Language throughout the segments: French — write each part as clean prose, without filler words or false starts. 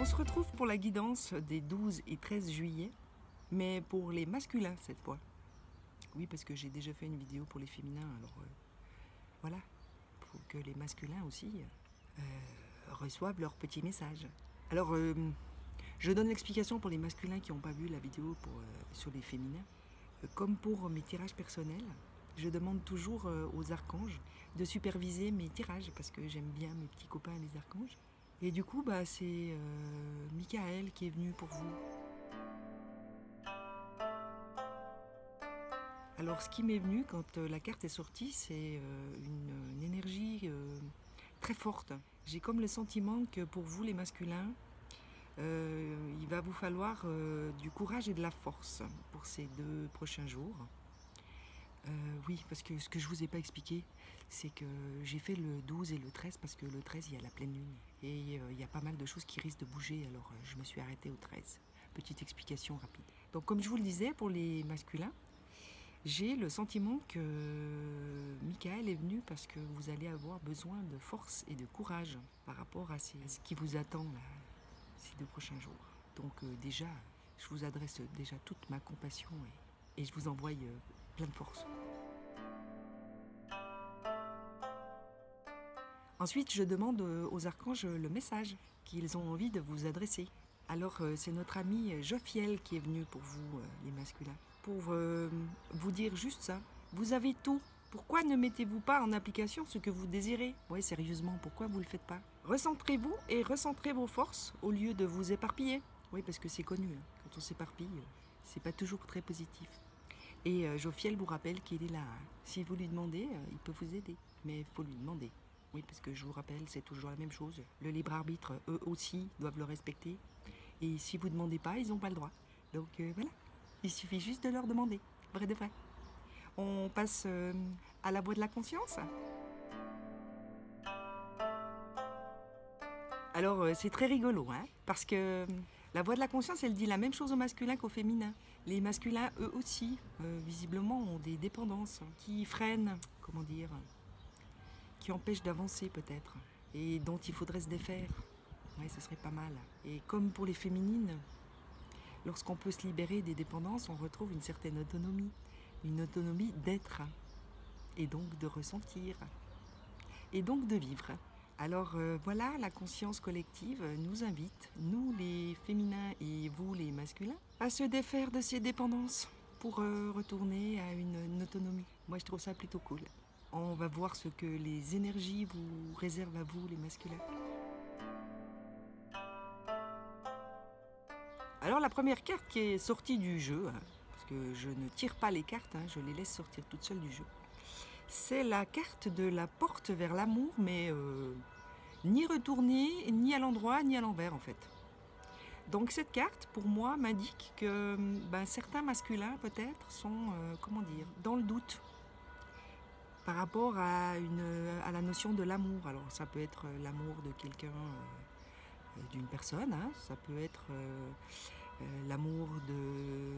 On se retrouve pour la guidance des 12 et 13 juillet, mais pour les masculins cette fois. Oui, parce que j'ai déjà fait une vidéo pour les féminins, alors voilà, pour que les masculins aussi reçoivent leur petit message. Alors, je donne l'explication pour les masculins qui n'ont pas vu la vidéo sur les féminins. Comme pour mes tirages personnels, je demande toujours aux archanges de superviser mes tirages, parce que j'aime bien mes petits copains les archanges. Et du coup, c'est Michael qui est venu pour vous. Alors, ce qui m'est venu quand la carte est sortie, c'est une énergie très forte. J'ai comme le sentiment que pour vous, les masculins, il va vous falloir du courage et de la force pour ces 2 prochains jours. Oui, parce que ce que je vous ai pas expliqué, c'est que j'ai fait le 12 et le 13 parce que le 13, il y a la pleine lune. Et il y a pas mal de choses qui risquent de bouger, alors je me suis arrêtée au 13. Petite explication rapide. Donc comme je vous le disais, pour les masculins, j'ai le sentiment que Michael est venu parce que vous allez avoir besoin de force et de courage par rapport à ce qui vous attend là, ces 2 prochains jours. Donc déjà, je vous adresse déjà toute ma compassion et je vous envoie plein de force. Ensuite, je demande aux archanges le message qu'ils ont envie de vous adresser. Alors, c'est notre ami Jophiel qui est venu pour vous, les masculins, pour vous dire juste ça. Vous avez tout. Pourquoi ne mettez-vous pas en application ce que vous désirez? Ouais, sérieusement, pourquoi vous ne le faites pas? Recentrez-vous et recentrez vos forces au lieu de vous éparpiller. Oui, parce que c'est connu, hein. Quand on s'éparpille, c'est pas toujours très positif. Et Jophiel vous rappelle qu'il est là. Si vous lui demandez, il peut vous aider. Mais il faut lui demander. Oui, parce que je vous rappelle, c'est toujours la même chose. Le libre arbitre, eux aussi, doivent le respecter. Et si vous ne demandez pas, ils n'ont pas le droit. Donc voilà, il suffit juste de leur demander. Vrai de vrai. On passe à la voie de la conscience. Alors, c'est très rigolo, hein, parce que la voix de la conscience, elle dit la même chose aux masculins qu'aux féminins. Les masculins, eux aussi, visiblement, ont des dépendances qui freinent, comment dire, qui empêchent d'avancer peut-être, et dont il faudrait se défaire. Ouais, ce serait pas mal. Et comme pour les féminines, lorsqu'on peut se libérer des dépendances, on retrouve une certaine autonomie d'être, et donc de ressentir, et donc de vivre. Alors voilà, la conscience collective nous invite, nous les féminins et vous les masculins, à se défaire de ces dépendances pour retourner à une autonomie. Moi je trouve ça plutôt cool. On va voir ce que les énergies vous réservent à vous les masculins. Alors la première carte qui est sortie du jeu, hein, parce que je ne tire pas les cartes, hein, je les laisse sortir toutes seules du jeu. C'est la carte de la porte vers l'amour, mais ni retournée, ni à l'endroit, ni à l'envers en fait. Donc cette carte, pour moi, m'indique que certains masculins peut-être sont, comment dire, dans le doute par rapport à la notion de l'amour. Alors ça peut être l'amour de quelqu'un, d'une personne, hein, ça peut être l'amour de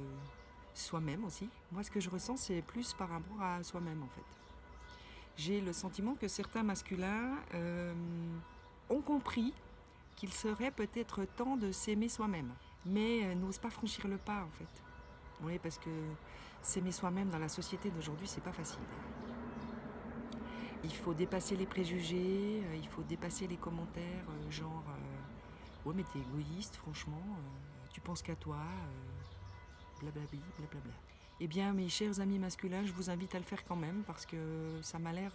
soi-même aussi. Moi ce que je ressens c'est plus par rapport à soi-même en fait. J'ai le sentiment que certains masculins ont compris qu'il serait peut-être temps de s'aimer soi-même, mais n'osent pas franchir le pas en fait. Oui, parce que s'aimer soi-même dans la société d'aujourd'hui, c'est pas facile. Il faut dépasser les préjugés, il faut dépasser les commentaires, genre ouais mais t'es égoïste, franchement, tu penses qu'à toi, blablabli, blablabla. Eh bien, mes chers amis masculins, je vous invite à le faire quand même parce que ça m'a l'air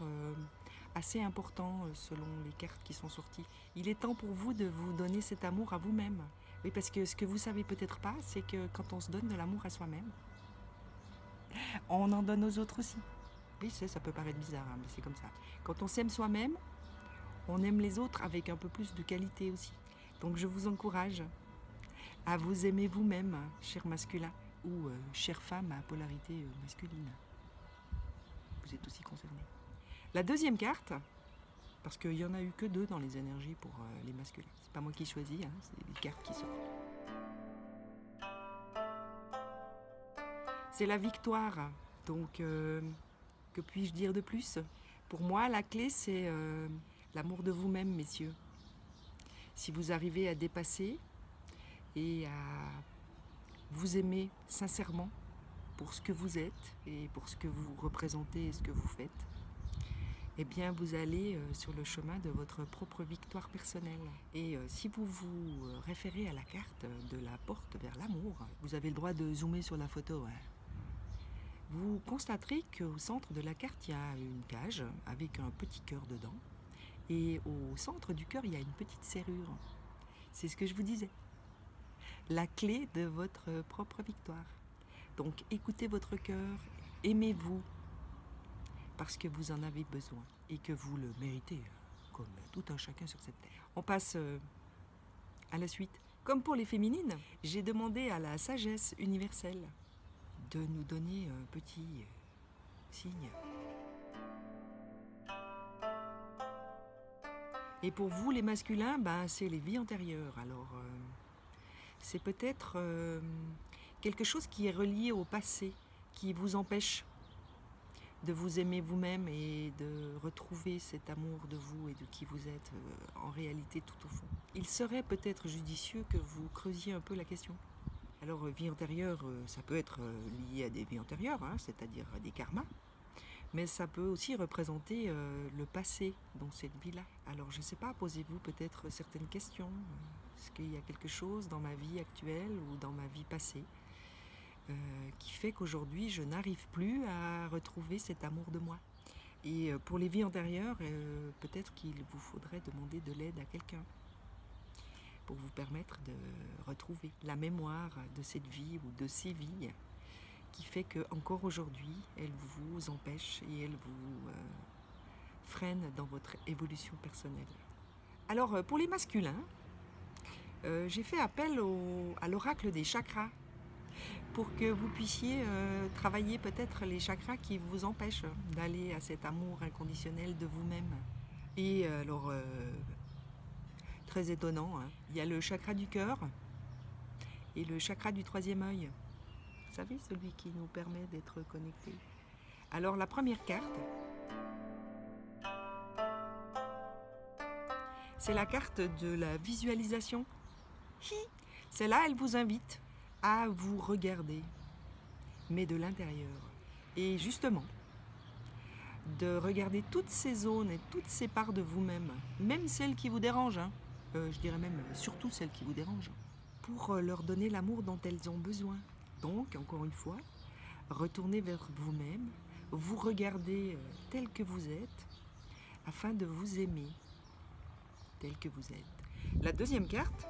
assez important selon les cartes qui sont sorties. Il est temps pour vous de vous donner cet amour à vous-même. Oui, parce que ce que vous savez peut-être pas, c'est que quand on se donne de l'amour à soi-même, on en donne aux autres aussi. Oui, ça peut paraître bizarre, hein, mais c'est comme ça. Quand on s'aime soi-même, on aime les autres avec un peu plus de qualité aussi. Donc je vous encourage à vous aimer vous-même, chers masculins. Ou chère femme à polarité masculine. Vous êtes aussi concernés. La deuxième carte, parce qu'il n'y en a eu que 2 dans les énergies pour les masculins. C'est pas moi qui choisis, hein, c'est les cartes qui sortent. C'est la victoire. Donc, que puis-je dire de plus? Pour moi, la clé, c'est l'amour de vous-même, messieurs. Si vous arrivez à dépasser et à vous aimer sincèrement pour ce que vous êtes et pour ce que vous représentez et ce que vous faites, eh bien vous allez sur le chemin de votre propre victoire personnelle. Et si vous vous référez à la carte de la porte vers l'amour, vous avez le droit de zoomer sur la photo, hein. Vous constaterez qu'au centre de la carte, il y a une cage avec un petit cœur dedans. Et au centre du cœur, il y a une petite serrure. C'est ce que je vous disais. La clé de votre propre victoire. Donc écoutez votre cœur, aimez-vous, parce que vous en avez besoin et que vous le méritez, comme tout un chacun sur cette terre. On passe à la suite. Comme pour les féminines, j'ai demandé à la sagesse universelle de nous donner un petit signe. Et pour vous, les masculins, ben, c'est les vies antérieures. Alors, c'est peut-être quelque chose qui est relié au passé, qui vous empêche de vous aimer vous-même et de retrouver cet amour de vous et de qui vous êtes en réalité tout au fond. Il serait peut-être judicieux que vous creusiez un peu la question. Alors, vie antérieure, ça peut être lié à des vies antérieures, hein, c'est-à-dire à des karmas, mais ça peut aussi représenter le passé dans cette vie-là. Alors, je ne sais pas, posez-vous peut-être certaines questions. Est-ce qu'il y a quelque chose dans ma vie actuelle ou dans ma vie passée qui fait qu'aujourd'hui, je n'arrive plus à retrouver cet amour de moi? Et pour les vies antérieures, peut-être qu'il vous faudrait demander de l'aide à quelqu'un pour vous permettre de retrouver la mémoire de cette vie ou de ces vies qui fait qu'encore aujourd'hui, elle vous empêche et elle vous freine dans votre évolution personnelle. Alors, pour les masculins, j'ai fait appel à l'oracle des chakras pour que vous puissiez travailler peut-être les chakras qui vous empêchent d'aller à cet amour inconditionnel de vous-même. Et alors, très étonnant, hein, il y a le chakra du cœur et le chakra du troisième œil. Vous savez, celui qui nous permet d'être connectés. Alors, la première carte, c'est la carte de la visualisation. Celle-là, elle vous invite à vous regarder, mais de l'intérieur. Et justement, de regarder toutes ces zones et toutes ces parts de vous-même, même celles qui vous dérangent, hein. Je dirais même surtout celles qui vous dérangent, pour leur donner l'amour dont elles ont besoin. Donc, encore une fois, retournez vers vous-même, vous regardez tel que vous êtes, afin de vous aimer tel que vous êtes. La deuxième carte,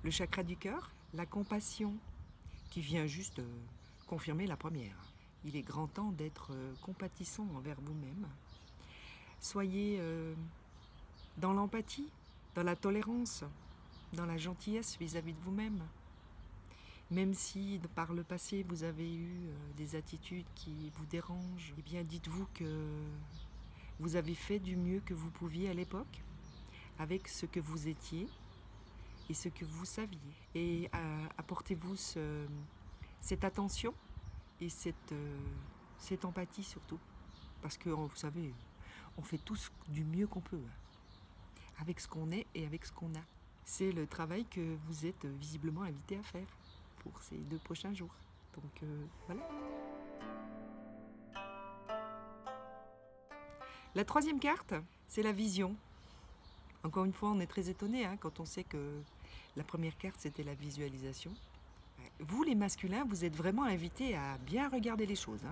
le chakra du cœur, la compassion, qui vient juste confirmer la première. Il est grand temps d'être compatissant envers vous-même. Soyez dans l'empathie, dans la tolérance, dans la gentillesse vis-à-vis de vous-même. Même si par le passé vous avez eu des attitudes qui vous dérangent, eh bien dites-vous que vous avez fait du mieux que vous pouviez à l'époque, avec ce que vous étiez et ce que vous saviez. Et apportez-vous cette attention et cette empathie surtout. Parce que vous savez, on fait tous du mieux qu'on peut, avec ce qu'on est et avec ce qu'on a. C'est le travail que vous êtes visiblement invité à faire pour ces 2 prochains jours. Donc voilà. La troisième carte, c'est la vision. Encore une fois, on est très étonné quand on sait que la première carte, c'était la visualisation. Vous, les masculins, vous êtes vraiment invités à bien regarder les choses.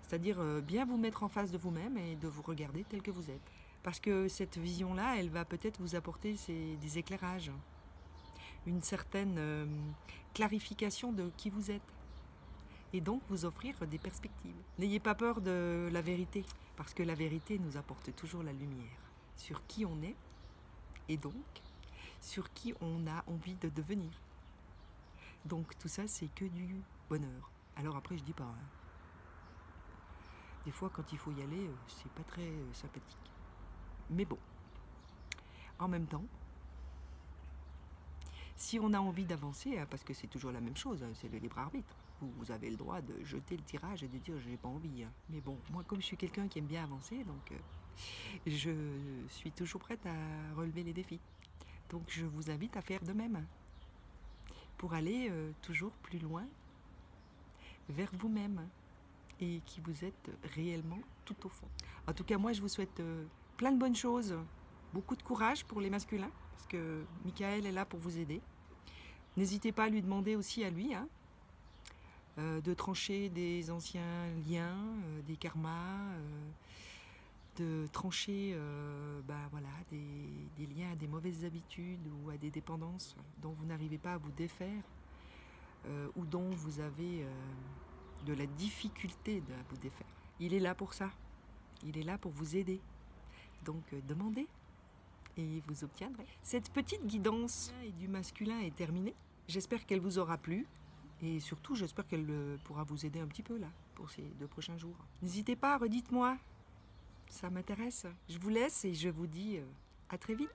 C'est-à-dire bien vous mettre en face de vous-même et de vous regarder tel que vous êtes. Parce que cette vision-là, elle va peut-être vous apporter des éclairages, une certaine clarification de qui vous êtes. Et donc vous offrir des perspectives. N'ayez pas peur de la vérité, parce que la vérité nous apporte toujours la lumière sur qui on est et donc sur qui on a envie de devenir. Donc tout ça, c'est que du bonheur. Alors après, je dis pas. Des fois, quand il faut y aller, c'est pas très sympathique. Mais bon, en même temps, si on a envie d'avancer, parce que c'est toujours la même chose, c'est le libre arbitre. vous avez le droit de jeter le tirage et de dire j'ai pas envie. Hein. Mais bon, moi comme je suis quelqu'un qui aime bien avancer, donc je suis toujours prête à relever les défis. Donc je vous invite à faire de même pour aller toujours plus loin vers vous-même et qui vous êtes réellement tout au fond. En tout cas, moi je vous souhaite plein de bonnes choses, beaucoup de courage pour les masculins parce que Michael est là pour vous aider. N'hésitez pas à lui demander aussi à lui de trancher des anciens liens, des karmas, de trancher voilà, des liens à des mauvaises habitudes ou à des dépendances dont vous n'arrivez pas à vous défaire ou dont vous avez de la difficulté à vous défaire. Il est là pour ça. Il est là pour vous aider. Donc demandez et vous obtiendrez. Cette petite guidance du masculin est terminée. J'espère qu'elle vous aura plu. Et surtout, j'espère qu'elle pourra vous aider un petit peu là, pour ces 2 prochains jours. N'hésitez pas, redites-moi. Ça m'intéresse. Je vous laisse et je vous dis à très vite.